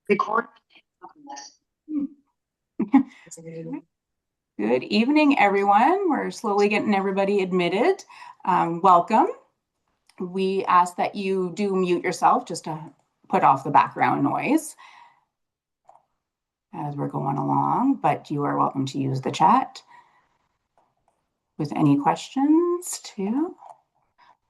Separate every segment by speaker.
Speaker 1: Record.
Speaker 2: Good evening, everyone. We're slowly getting everybody admitted. Welcome. We ask that you do mute yourself just to put off the background noise as we're going along, but you are welcome to use the chat with any questions too.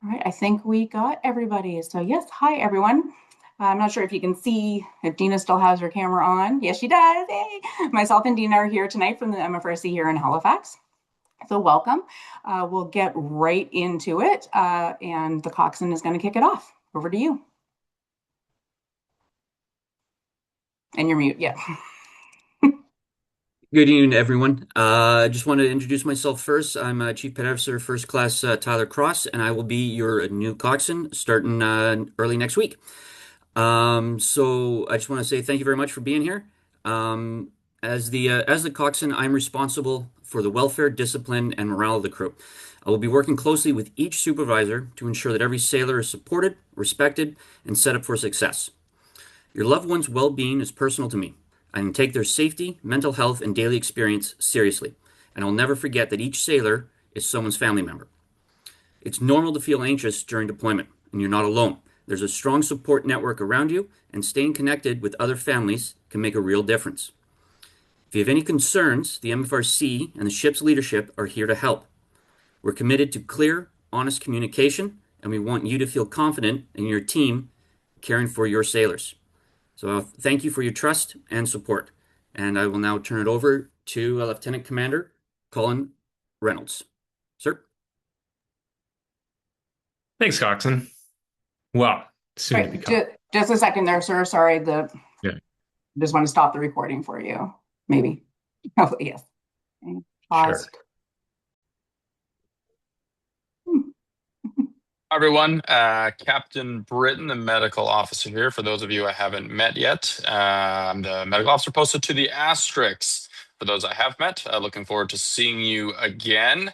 Speaker 2: All right, I think we got everybody. So yes, hi everyone. I'm not sure if you can see if Dina still has her camera on. Yes, she does. Hey. Myself and Dina are here tonight from the MFRC here in Halifax. So welcome. We'll get right into it, and the coxswain is going to kick it off. Over to you. And you're mute, yeah.
Speaker 3: Good evening, everyone. I just wanted to introduce myself first. I'm Chief Pet Officer First Class Tyler Cross, and I will be your new coxswain starting early next week. So I just want to say thank you very much for being here. As the coxswain, I'm responsible for the welfare, discipline, and morale of the crew. I will be working closely with each supervisor to ensure that every sailor is supported, respected, and set up for success. Your loved one's well-being is personal to me. I can take their safety, mental health, and daily experience seriously, and I'll never forget that each sailor is someone's family member. It's normal to feel anxious during deployment, and you're not alone. There's a strong support network around you, and staying connected with other families can make a real difference. If you have any concerns, the MFRC and the ship's leadership are here to help. We're committed to clear, honest communication, and we want you to feel confident in your team caring for your sailors. So thank you for your trust and support. And I will now turn it over to Lieutenant Commander Colin Reynolds. Sir?
Speaker 4: Thanks, coxswain. Well, soon to become.
Speaker 2: Just a second there, sir. Sorry,
Speaker 4: Yeah.
Speaker 2: Just want to stop the recording for you. Maybe. Oh, yes. Okay. Pause.
Speaker 4: Sure.
Speaker 5: Hi, everyone. Captain Britton, the medical officer here. For those of you I haven't met yet, I'm the medical officer posted to the Asterix. For those I have met, looking forward to seeing you again.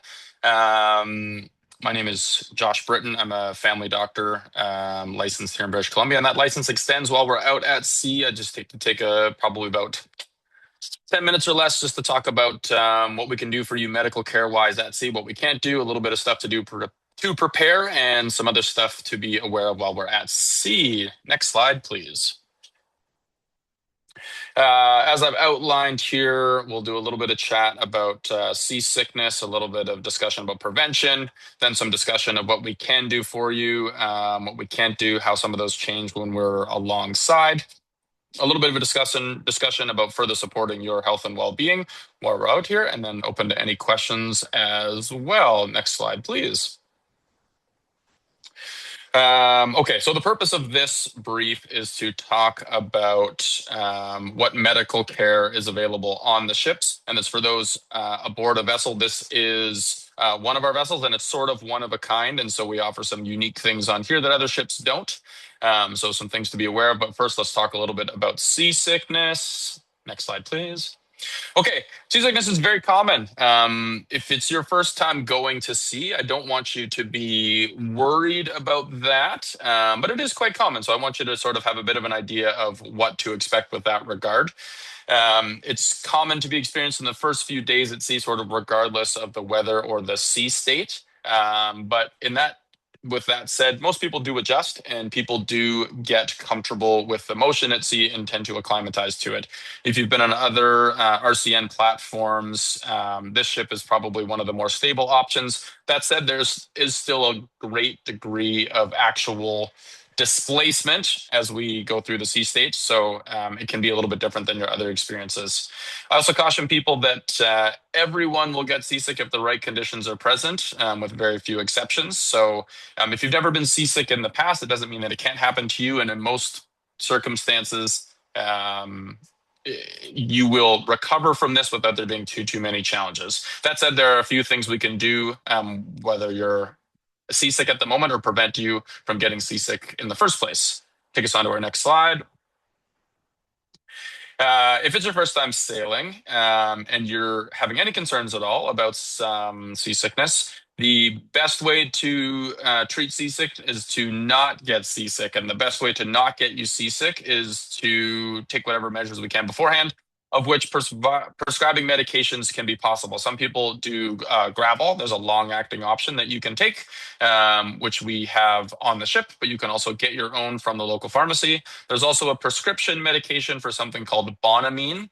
Speaker 5: My name is Josh Britton. I'm a family doctor licensed here in British Columbia, and that license extends while we're out at sea. I just take probably about 10 minutes or less just to talk about what we can do for you medical care wise at sea, what we can't do, a little bit of stuff to do to prepare, and some other stuff to be aware of while we're at sea. Next slide, please. As I've outlined here, we'll do a little bit of chat about seasickness, a little bit of discussion about prevention, then some discussion of what we can do for you, what we can't do, how some of those change when we're alongside. A little bit of a discussion about further supporting your health and well-being while we're out here, and then open to any questions as well. Next slide, please. Okay, so the purpose of this brief is to talk about what medical care is available on the ships, and it's for those aboard a vessel. This is one of our vessels, and it's sort of one of a kind, and so we offer some unique things on here that other ships don't. So some things to be aware of, but first let's talk a little bit about seasickness. Next slide, please. Okay, seasickness is very common. If it's your first time going to sea, I don't want you to be worried about that, but it is quite common. So I want you to sort of have a bit of an idea of what to expect with that regard. It's common to be experienced in the first few days at sea, sort of regardless of the weather or the sea state. But with that said, most people do adjust, and people do get comfortable with the motion at sea and tend to acclimatize to it. If you've been on other RCN platforms, this ship is probably one of the more stable options. That said, there is still a great degree of actual displacement as we go through the sea state, so it can be a little bit different than your other experiences. I also caution people that everyone will get seasick if the right conditions are present, with very few exceptions. So if you've never been seasick in the past, it doesn't mean that it can't happen to you, and in most circumstances, you will recover from this without there being too many challenges. That said, there are a few things we can do, whether you're seasick at the moment or prevent you from getting seasick in the first place. Take us on to our next slide. If it's your first time sailing and you're having any concerns at all about some seasickness, The best way to treat seasick is to not get seasick. And the best way to not get you seasick is to take whatever measures we can beforehand, of which prescribing medications can be possible. Some people do Gravol. There's a long-acting option that you can take, which we have on the ship, but you can also get your own from the local pharmacy. There's also a prescription medication for something called Bonamine,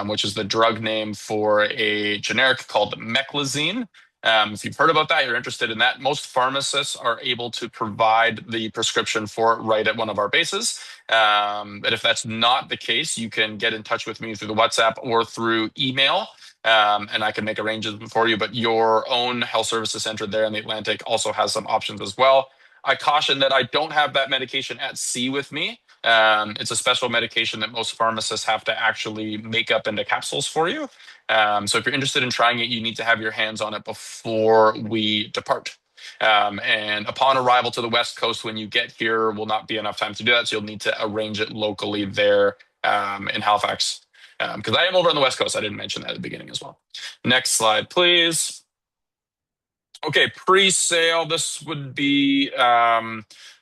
Speaker 5: which is the drug name for a generic called Meclizine. If you've heard about that, you're interested in that, most pharmacists are able to provide the prescription for it right at one of our bases. But if that's not the case, you can get in touch with me through the WhatsApp or through email, and I can make arrangements for you. But your own health services center there in the Atlantic also has some options as well. I caution that I don't have that medication at sea with me. It's a special medication that most pharmacists have to actually make up into capsules for you. So if you're interested in trying it, you need to have your hands on it before we depart. And upon arrival to the West Coast, when you get here, will not be enough time to do that. So you'll need to arrange it locally there in Halifax. Because I am over on the West Coast. I didn't mention that at the beginning as well. Next slide, please. Okay, pre-sale. This would be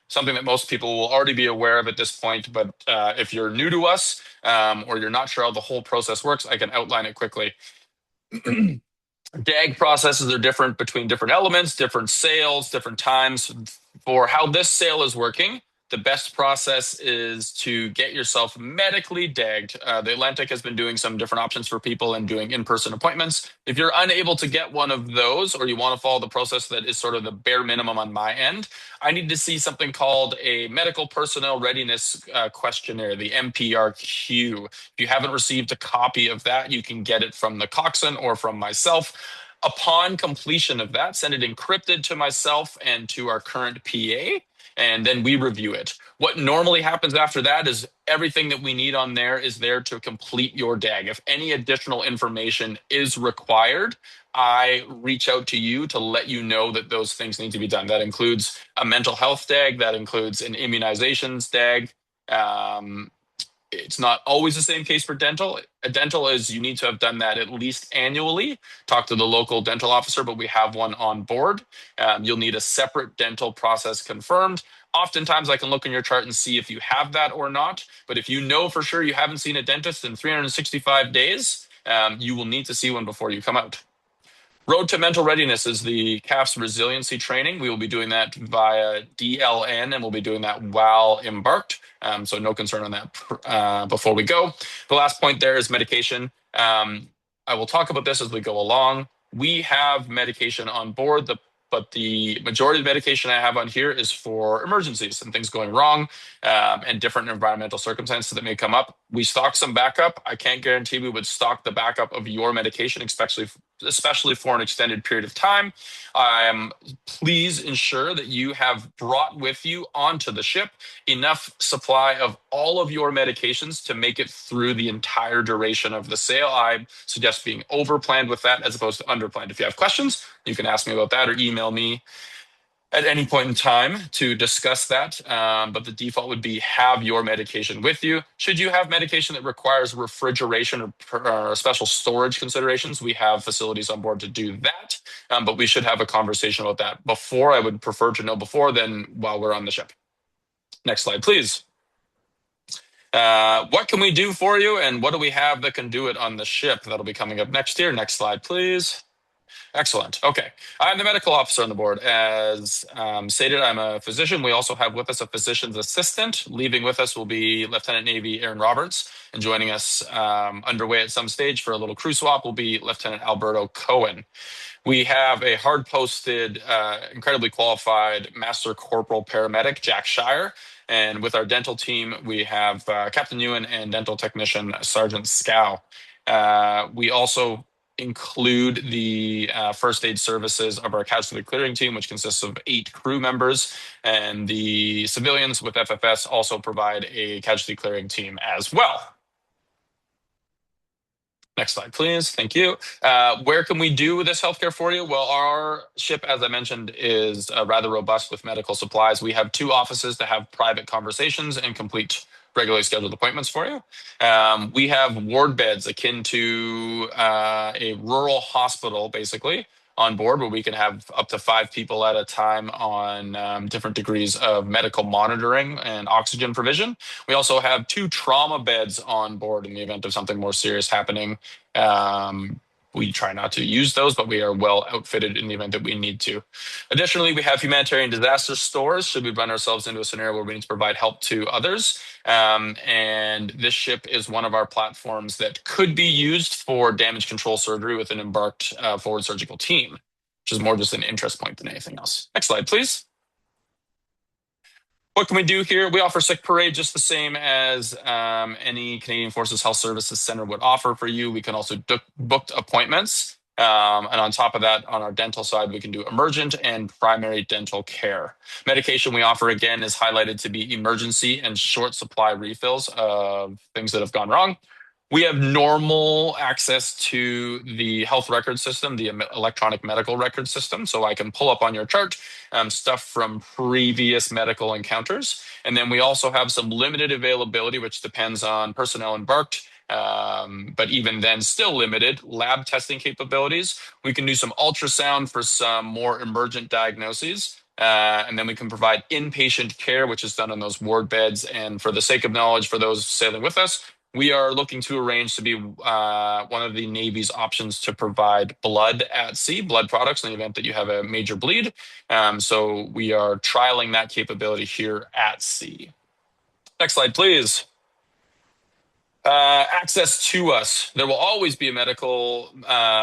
Speaker 5: something that most people will already be aware of at this point. But if you're new to us or you're not sure how the whole process works, I can outline it quickly. DAG processes are different between different elements, different sales, different times. For how this sale is working, the best process is to get yourself medically DAG'd. The Atlantic has been doing some different options for people and doing in-person appointments. If you're unable to get one of those, or you want to follow the process that is sort of the bare minimum on my end, I need to see something called a medical personnel readiness questionnaire, the MPRQ. If you haven't received a copy of that, you can get it from the coxswain or from myself. Upon completion of that, send it encrypted to myself and to our current PA, and then we review it. What normally happens after that is everything that we need on there is there to complete your DAG. If any additional information is required, I reach out to you to let you know that those things need to be done. That includes a mental health DAG, that includes an immunizations DAG. It's not always the same case for dental. A dental is you need to have done that at least annually. Talk to the local dental officer, but we have one on board. You'll need a separate dental process confirmed. Oftentimes I can look in your chart and see if you have that or not. But if you know for sure you haven't seen a dentist in 365 days, you will need to see one before you come out. Road to Mental Readiness is the CAF's resiliency training. We will be doing that via DLN, and we'll be doing that while embarked. So no concern on that before we go. The last point there is medication. I will talk about this as we go along. We have medication on board, but the majority of the medication I have on here is for emergencies and things going wrong and different environmental circumstances that may come up. We stock some backup. I can't guarantee we would stock the backup of your medication, especially for an extended period of time. Please ensure that you have brought with you onto the ship enough supply of all of your medications to make it through the entire duration of the sail. I suggest being over-planned with that as opposed to under-planned. If you have questions, you can ask me about that or email me at any point in time to discuss that. But the default would be have your medication with you. Should you have medication that requires refrigeration or special storage considerations, we have facilities on board to do that. But we should have a conversation about that before. I would prefer to know before than while we're on the ship. Next slide, please. What can we do for you, and what do we have that can do it on the ship? That'll be coming up next year. Next slide, please. Excellent. Okay. I'm the medical officer on the board. As stated, I'm a physician. We also have with us a physician's assistant. Leaving with us will be Lieutenant Navy Aaron Roberts, and joining us underway at some stage for a little crew swap will be Lieutenant Alberto Cohen. We have a hard-posted, incredibly qualified Master Corporal Paramedic, Jack Shire. And with our dental team, we have Captain Ewan and Dental Technician Sergeant Scow. We also include the first aid services of our casualty clearing team, which consists of 8 crew members. And the civilians with FFS also provide a casualty clearing team as well. Next slide, please. Thank you. Where can we do this healthcare for you? Well, our ship, as I mentioned, is rather robust with medical supplies. We have 2 offices to have private conversations and complete regularly scheduled appointments for you. We have ward beds akin to a rural hospital, basically, on board where we can have up to 5 people at a time on different degrees of medical monitoring and oxygen provision. We also have 2 trauma beds on board in the event of something more serious happening. We try not to use those, but we are well outfitted in the event that we need to. Additionally, we have humanitarian disaster stores should we run ourselves into a scenario where we need to provide help to others. And this ship is one of our platforms that could be used for damage control surgery with an embarked forward surgical team, which is more just an interest point than anything else. Next slide, please. What can we do here? We offer sick parade just the same as any Canadian Forces Health Services Center would offer for you. We can also book appointments. And on top of that, on our dental side, we can do emergent and primary dental care. Medication we offer, again, is highlighted to be emergency and short supply refills of things that have gone wrong. We have normal access to the health record system, the electronic medical record system. So I can pull up on your chart stuff from previous medical encounters. And then we also have some limited availability, which depends on personnel embarked. But even then, still limited lab testing capabilities. We can do some ultrasound for some more emergent diagnoses. And then we can provide inpatient care, which is done on those ward beds. And for the sake of knowledge, for those sailing with us, we are looking to arrange to be one of the Navy's options to provide blood at sea, blood products in the event that you have a major bleed. So we are trialing that capability here at sea. Next slide, please. Access to us. There will always be a medical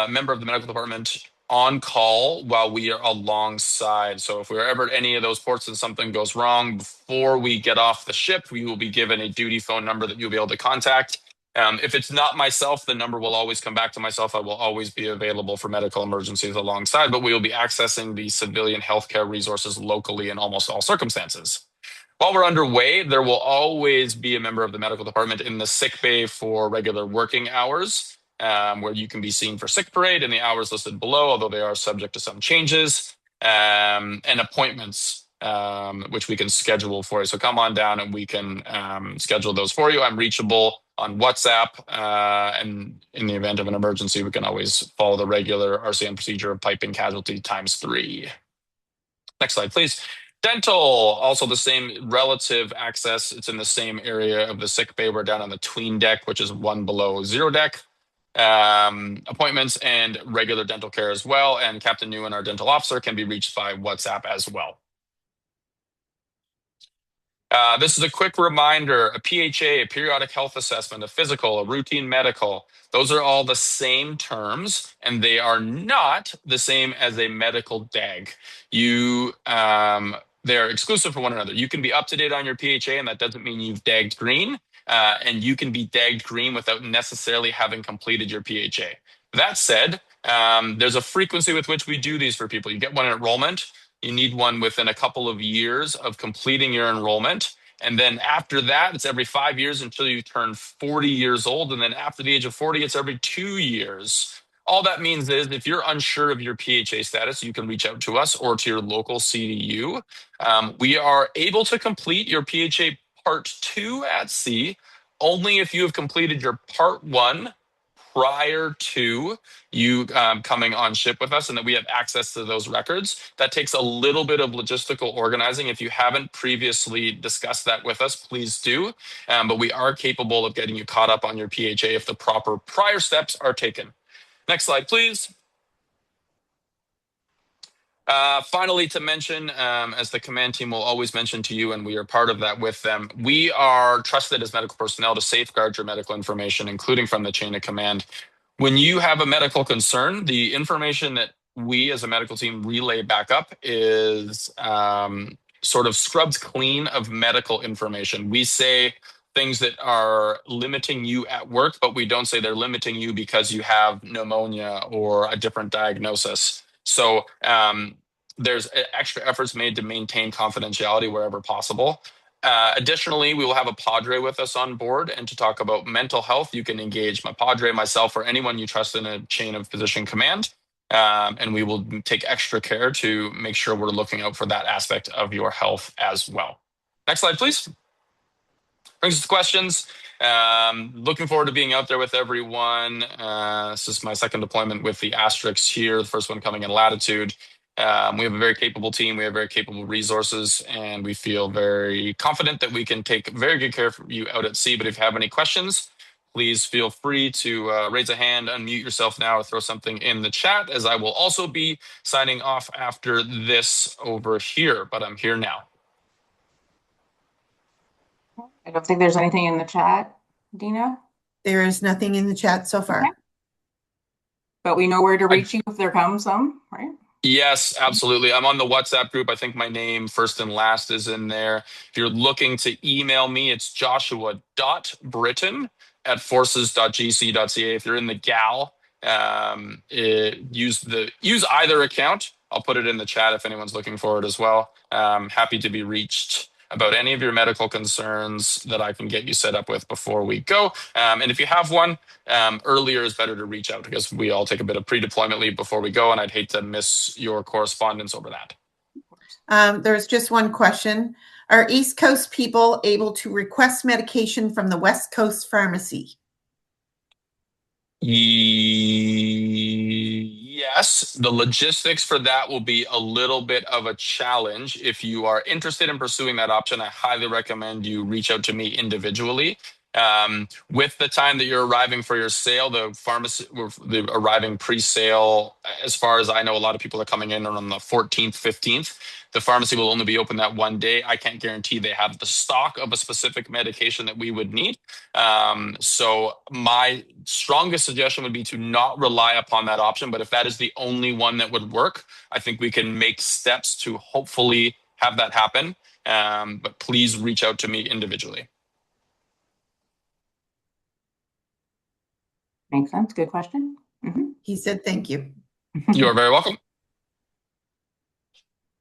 Speaker 5: member of the medical department on call while we are alongside. So if we're ever at any of those ports and something goes wrong, before we get off the ship, we will be given a duty phone number that you'll be able to contact. If it's not myself, the number will always come back to myself. I will always be available for medical emergencies alongside, but we will be accessing the civilian healthcare resources locally in almost all circumstances. While we're underway, there will always be a member of the medical department in the sick bay for regular working hours, where you can be seen for sick parade and the hours listed below, although they are subject to some changes, and appointments, which we can schedule for you. So come on down and we can schedule those for you. I'm reachable on WhatsApp, and in the event of an emergency, we can always follow the regular RCN procedure of piping casualty ×3. Next slide, please. Dental, also the same relative access. It's in the same area of the sick bay. We're down on the tween deck, which is 1 below 0 deck. Appointments and regular dental care as well. And Captain Nguyen, our dental officer, can be reached by WhatsApp as well. This is a quick reminder, a PHA, a periodic health assessment, a physical, a routine medical. Those are all the same terms, and they are not the same as a medical DAG. They're exclusive for one another. You can be up to date on your PHA, and that doesn't mean you've DAG'd green. And you can be DAG'd green without necessarily having completed your PHA. That said, there's a frequency with which we do these for people. You get one at enrollment. You need one within a couple of years of completing your enrollment. And then after that, it's every 5 years until you turn 40 years old. And then after the age of 40, it's every 2 years. All that means is if you're unsure of your PHA status, you can reach out to us or to your local CDU. We are able to complete your PHA Part 2 at sea only if you have completed your Part 1 prior to you coming on ship with us and that we have access to those records. That takes a little bit of logistical organizing. If you haven't previously discussed that with us, please do. But we are capable of getting you caught up on your PHA if the proper prior steps are taken. Next slide, please. Finally, to mention, as the command team will always mention to you, and we are part of that with them, we are trusted as medical personnel to safeguard your medical information, including from the chain of command. When you have a medical concern, the information that we as a medical team relay back up is sort of scrubbed clean of medical information. We say things that are limiting you at work, but we don't say they're limiting you because you have pneumonia or a different diagnosis. So there's extra efforts made to maintain confidentiality wherever possible. Additionally, we will have a Padre with us on board, and to talk about mental health, you can engage my Padre, myself, or anyone you trust in a chain of position command. And we will take extra care to make sure we're looking out for that aspect of your health as well. Next slide, please. brings us to questions. Looking forward to being out there with everyone. This is my second deployment with the Asterix here, the first one coming in Latitude. We have a very capable team. We have very capable resources, and we feel very confident that we can take very good care of you out at sea. But if you have any questions, please feel free to raise a hand, unmute yourself now, or throw something in the chat, as I will also be signing off after this over here. But I'm here now.
Speaker 2: I don't think there's anything in the chat, Dina.
Speaker 1: There is nothing in the chat so far.
Speaker 2: Okay. But we know where to reach you if there comes some, right?
Speaker 5: Yes, absolutely. I'm on the WhatsApp group. I think my name first and last is in there. If you're looking to email me, it's joshua.britton@forces.gc.ca. If you're in the GAL, use either account. I'll put it in the chat if anyone's looking for it as well. Happy to be reached about any of your medical concerns that I can get you set up with before we go. And if you have one, earlier is better to reach out, because we all take a bit of pre-deployment leave before we go, and I'd hate to miss your correspondence over that.
Speaker 1: There's just one question. Are East Coast people able to request medication from the West Coast pharmacy?
Speaker 5: Yes, the logistics for that will be a little bit of a challenge. If you are interested in pursuing that option, I highly recommend you reach out to me individually. With the time that you're arriving for your sale, the pharmacy, the arriving pre-sale, as far as I know, a lot of people are coming in on the 14th, 15th. The pharmacy will only be open that one day. I can't guarantee they have the stock of a specific medication that we would need. So my strongest suggestion would be to not rely upon that option. But if that is the only one that would work, I think we can make steps to hopefully have that happen. But please reach out to me individually.
Speaker 2: Makes sense. Good question.
Speaker 1: He said thank you.
Speaker 5: You are very welcome.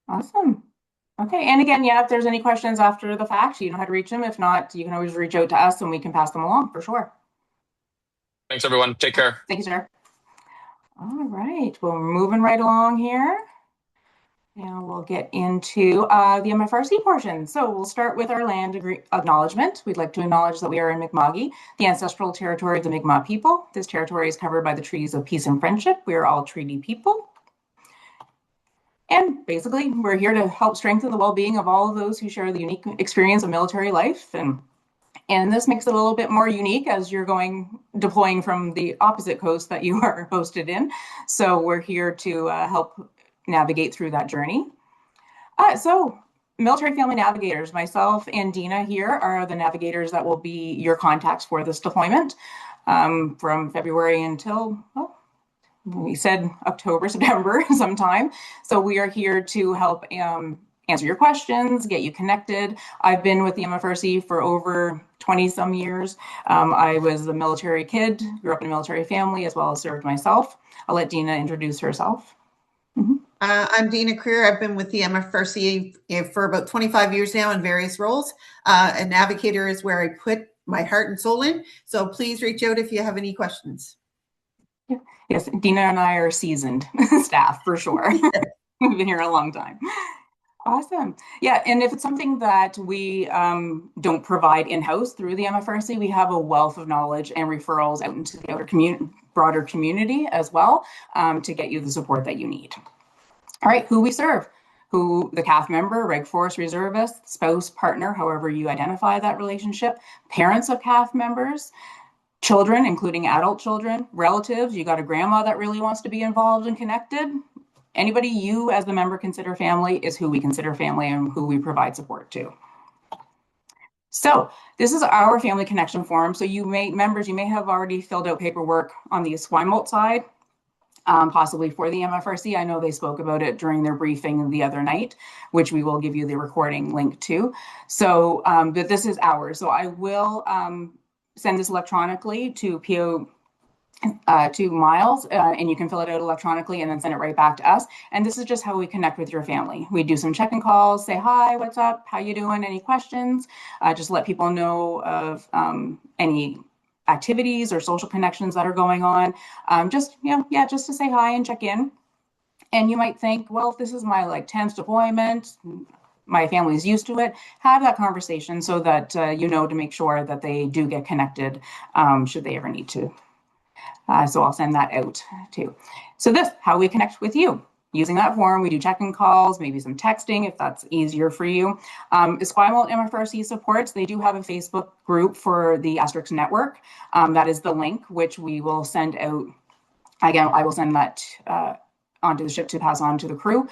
Speaker 2: Awesome. Okay. And again, yeah, if there's any questions after the fact, you know how to reach them. If not, you can always reach out to us and we can pass them along for sure.
Speaker 5: Thanks, everyone. Take care.
Speaker 2: Thank you, sir. All right. Well, we're moving right along here. Now we'll get into the MFRC portion. So we'll start with our land acknowledgement. We'd like to acknowledge that we are in Mi'kma'ki, the ancestral territory of the Mi'kmaq people. This territory is covered by the treaties of peace and friendship. We are all treaty people. And basically, we're here to help strengthen the well-being of all of those who share the unique experience of military life. And this makes it a little bit more unique as you're deploying from the opposite coast that you are posted in. So we're here to help navigate through that journey. So military family navigators, myself and Dina here are the navigators that will be your contacts for this deployment from February until, well, we said October, September sometime. So we are here to help answer your questions, get you connected. I've been with the MFRC for over 20 some years. I was a military kid, grew up in a military family, as well as served myself. I'll let Dina introduce herself.
Speaker 1: I'm Dina Creer. I've been with the MFRC for about 25 years now in various roles. A navigator is where I put my heart and soul in. So please reach out if you have any questions.
Speaker 2: Yes, Dina and I are seasoned staff for sure. We've been here a long time. Awesome. Yeah, and if it's something that we don't provide in-house through the MFRC, we have a wealth of knowledge and referrals out into the broader community as well to get you the support that you need. All right, who we serve. The CAF member, Reg Force reservist, spouse, partner, however you identify that relationship, parents of CAF members, children, including adult children, relatives, you got a grandma that really wants to be involved and connected. Anybody you as the member consider family is who we consider family and who we provide support to. So this is our family connection form. So you may have already filled out paperwork on the Esquimalt side, possibly for the MFRC. I know they spoke about it during their briefing the other night, which we will give you the recording link to. So, but this is ours. So I will send this electronically to to Miles, and you can fill it out electronically and then send it right back to us. And this is just how we connect with your family. We do some check-in calls, say hi, what's up, how you doing, any questions, just let people know of any activities or social connections that are going on. Just to say hi and check in. And you might think, well, if this is my 10th deployment, my family is used to it, have that conversation so that you know to make sure that they do get connected should they ever need to. So I'll send that out too. So this, how we connect with you. Using that form, we do check-in calls, maybe some texting if that's easier for you. Esquimalt MFRC supports, they do have a Facebook group for the Asterix network. That is the link, which we will send out. Again, I will send that onto the ship to pass on to the crew.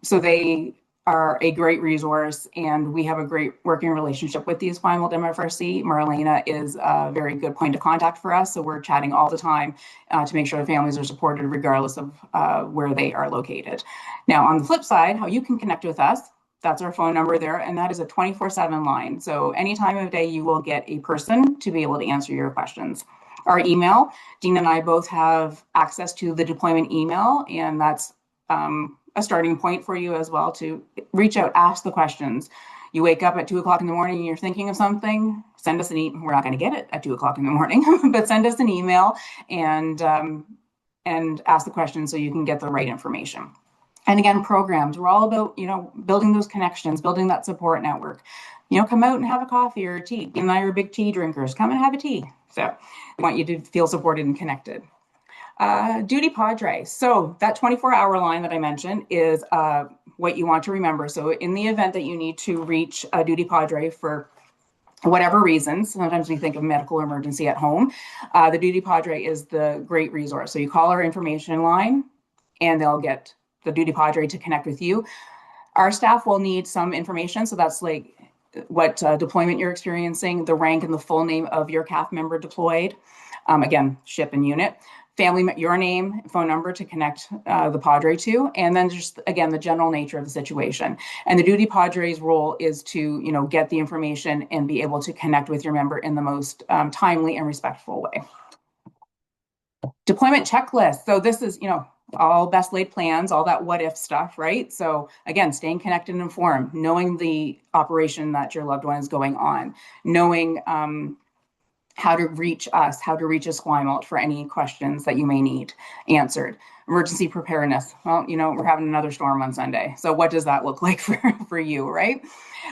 Speaker 2: So they are a great resource, and we have a great working relationship with the Esquimalt MFRC. Marlena is a very good point of contact for us, so we're chatting all the time to make sure the families are supported regardless of where they are located. Now, on the flip side, how you can connect with us, that's our phone number there, and that is a 24/7 line. So any time of day, you will get a person to be able to answer your questions. Our email, Dean and I both have access to the deployment email, and that's a starting point for you as well to reach out, ask the questions. You wake up at 2 o'clock in the morning and you're thinking of something, send us an email. We're not going to get it at 2 o'clock in the morning, but send us an email and ask the question so you can get the right information. And again, programs, we're all about, you know, building those connections, building that support network. You know, come out and have a coffee or a tea. Dean and I are big tea drinkers. Come and have a tea. So we want you to feel supported and connected. Duty Padre. So that 24-hour line that I mentioned is what you want to remember. So in the event that you need to reach a Duty Padre for whatever reasons, sometimes we think of medical emergency at home, the Duty Padre is the great resource. So you call our information line and they'll get the Duty Padre to connect with you. Our staff will need some information. So that's like what deployment you're experiencing, the rank and the full name of your CAF member deployed. Again, ship and unit. Family, your name, phone number to connect the Padre to, and then just, again, the general nature of the situation. And the Duty Padre's role is to, you know, get the information and be able to connect with your member in the most timely and respectful way. Deployment checklist. So this is, you know, all best laid plans, all that what if stuff, right? So again, staying connected and informed, knowing the operation that your loved one is going on, knowing how to reach us, how to reach Esquimalt for any questions that you may need answered. Emergency preparedness. Well, you know, we're having another storm on Sunday. So what does that look like for you, right?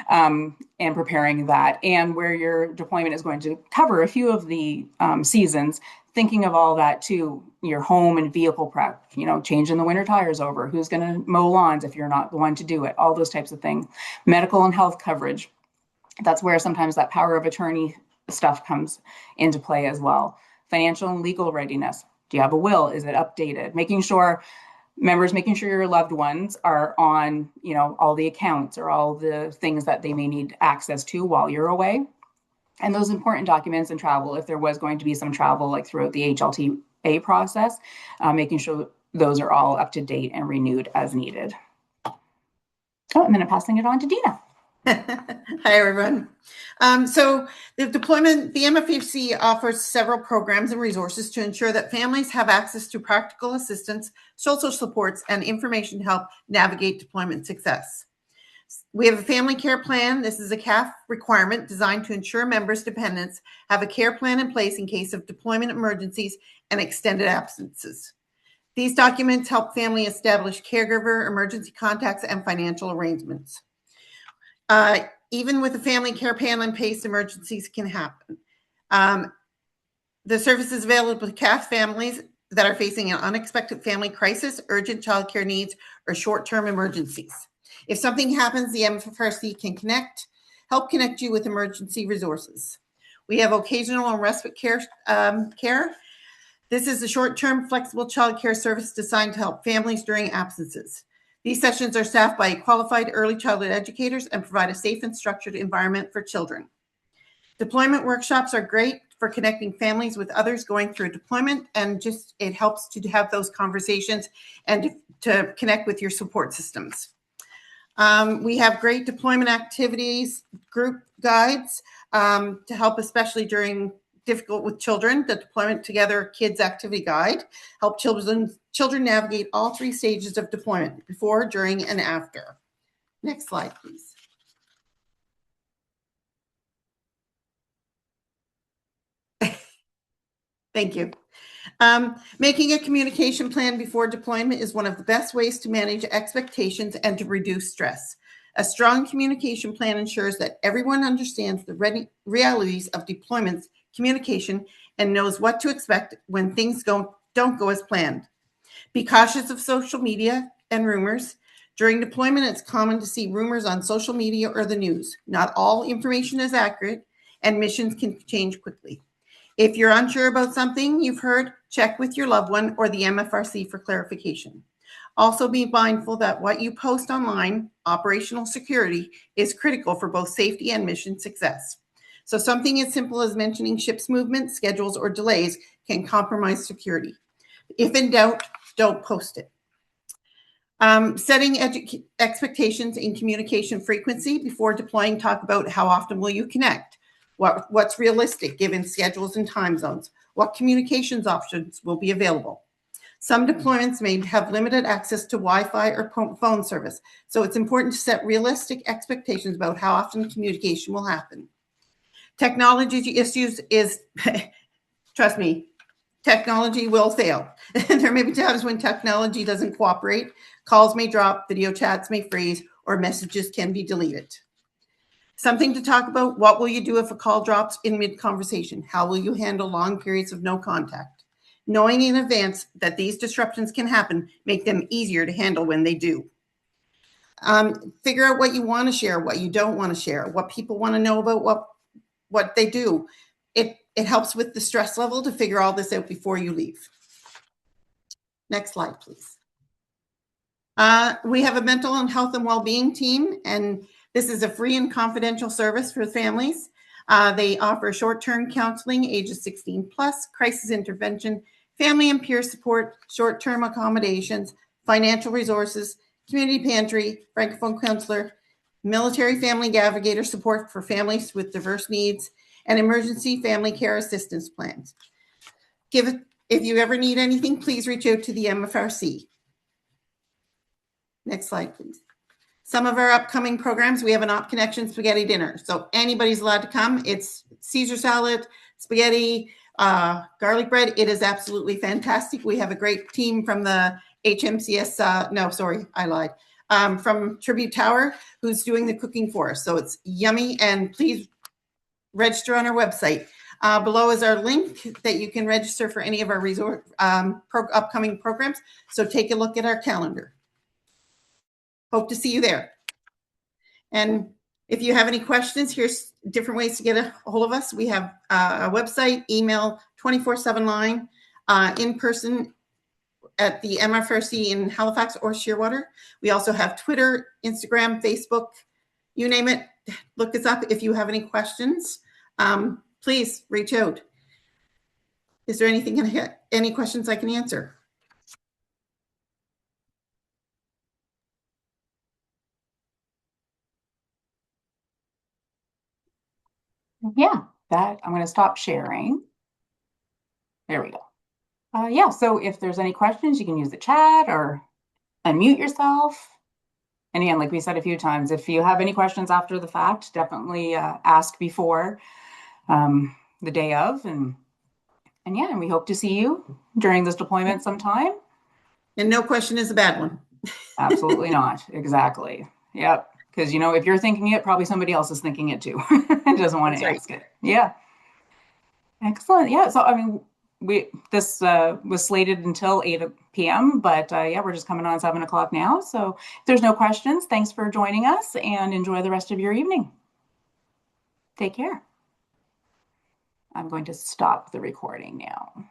Speaker 2: And preparing that, and where your deployment is going to cover a few of the seasons, thinking of all that too, your home and vehicle prep, you know, changing the winter tires over, who's going to mow lawns if you're not the one to do it, all those types of things. Medical and health coverage. That's where sometimes that power of attorney stuff comes into play as well. Financial and legal readiness. Do you have a will? Is it updated? Making sure your loved ones are on, you know, all the accounts or all the things that they may need access to while you're away. And those important documents and travel, if there was going to be some travel like throughout the HLTA process, making sure those are all up to date and renewed as needed. Oh, and then I'm passing it on to Dina.
Speaker 1: Hi, everyone. So the deployment, the MFHC offers several programs and resources to ensure that families have access to practical assistance, social supports, and information to help navigate deployment success. We have a family care plan. This is a CAF requirement designed to ensure members' dependents have a care plan in place in case of deployment emergencies and extended absences. These documents help family establish caregiver, emergency contacts, and financial arrangements. Even with a family care plan in place, emergencies can happen. The service is available to CAF families that are facing an unexpected family crisis, urgent childcare needs, or short-term emergencies. If something happens, the MFRC can help connect you with emergency resources. We have occasional and respite care. This is a short-term flexible childcare service designed to help families during absences. These sessions are staffed by qualified early childhood educators and provide a safe and structured environment for children. Deployment workshops are great for connecting families with others going through deployment, and just it helps to have those conversations and to connect with your support systems. We have great deployment activities, group guides to help, especially during difficult with children. The Deployment Together Kids Activity Guide help children navigate all 3 stages of deployment: before, during, and after. Next slide, please. Thank you. Making a communication plan before deployment is one of the best ways to manage expectations and to reduce stress. A strong communication plan ensures that everyone understands the realities of deployments, communication, and knows what to expect when things don't go as planned. Be cautious of social media and rumors. During deployment, it's common to see rumors on social media or the news. Not all information is accurate, and missions can change quickly. If you're unsure about something you've heard, check with your loved one or the MFRC for clarification. Also, be mindful that what you post online, operational security, is critical for both safety and mission success. So something as simple as mentioning ships movement, schedules, or delays can compromise security. If in doubt, don't post it. Setting expectations in communication frequency before deploying. Talk about how often will you connect? What's realistic given schedules and time zones? What communications options will be available? Some deployments may have limited access to Wi-Fi or phone service, so it's important to set realistic expectations about how often communication will happen. Technology issues is, trust me, technology will fail. There may be times when technology doesn't cooperate. Calls may drop, video chats may freeze, or messages can be deleted. Something to talk about: what will you do if a call drops in mid-conversation? How will you handle long periods of no contact? Knowing in advance that these disruptions can happen make them easier to handle when they do. Figure out what you want to share, what you don't want to share, what people want to know about what they do. It helps with the stress level to figure all this out before you leave. Next slide, please. We have a mental and health and well-being team, and this is a free and confidential service for families. They offer short-term counseling, ages 16 plus, crisis intervention, family and peer support, short-term accommodations, financial resources, community pantry, francophone counselor, military family navigator support for families with diverse needs, and emergency family care assistance plans. If you ever need anything, please reach out to the MFRC. Next slide, please. Some of our upcoming programs: we have an Op Connection spaghetti dinner. So anybody's allowed to come. It's Caesar salad, spaghetti, garlic bread. It is absolutely fantastic. We have a great team from the HMCS, no, sorry, I lied. From Tribute Tower, who's doing the cooking for us. So it's yummy, and please register on our website. Below is our link that you can register for any of our upcoming programs. So take a look at our calendar. Hope to see you there. And if you have any questions, here's different ways to get a hold of us. We have a website, email, 24/7 line, in person at the MFRC in Halifax or Shearwater. We also have Twitter, Instagram, Facebook, you name it. Look us up if you have any questions. Please reach out. Is there any questions I can answer?
Speaker 2: Yeah, I'm going to stop sharing. There we go. Yeah, so if there's any questions, you can use the chat or unmute yourself. And again, like we said a few times, if you have any questions after the fact, definitely ask before the day of. And yeah, and we hope to see you during this deployment sometime.
Speaker 1: And no question is a bad one.
Speaker 2: Absolutely not. Exactly. Yep. Because, you know, if you're thinking it, probably somebody else is thinking it too. And doesn't want to ask it. Yeah. Excellent. Yeah. So, I mean, this was slated until 8 p.m., but yeah, we're just coming on 7 o'clock now. So if there's no questions, thanks for joining us and enjoy the rest of your evening. Take care. I'm going to stop the recording now.